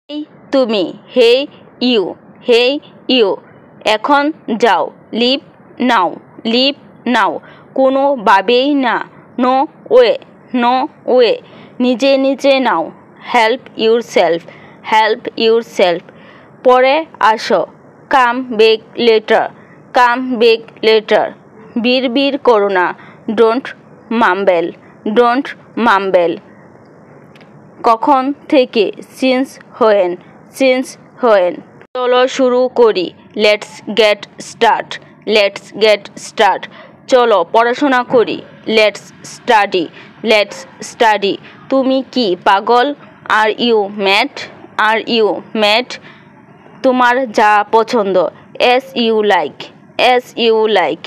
এই তুমি, hey you, এখন যাও, লিভ নাও, কোনোভাবেই না, নো ওয়ে, নিজে নাও, হেল্প ইউরসেলফ, পরে আসো, কাম ব্যাক লেটার, বিড়বিড় করো না, ডোন্ট মাম্বেল, কখন থেকে, সিন্স হোয়েন, চলো শুরু করি, লেটস গেট স্টার্ট, চলো পড়াশোনা করি, লেটস স্টাডি, তুমি কি পাগল, আর ইউ ম্যাড, তোমার যা পছন্দ, এস ইউ লাইক,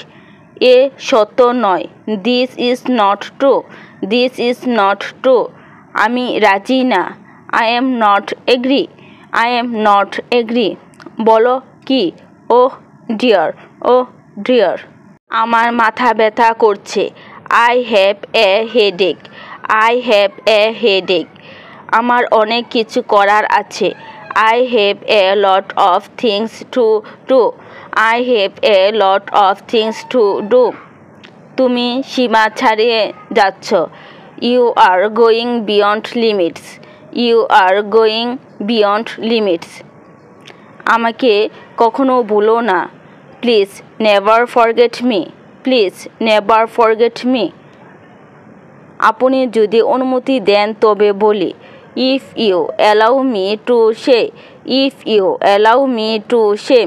এ সত্য নয়, দিস ইজ নট ট্রু, আমি রাজি না, আই এম নট এগ্রি, বলো কি, ওহ ডিয়ার, আমার মাথা ব্যথা করছে, আই হ্যাভ এ হেডেক, আমার অনেক কিছু করার আছে, I have a lot of things to do, তুমি সীমা ছাড়িয়ে যাচ্ছ, you are going beyond limits, আমাকে কখনো ভুলো না, প্লিজ নেভার ফরগেট মি, আপনি যদি অনুমতি দেন তবে বলি, if you allow me to say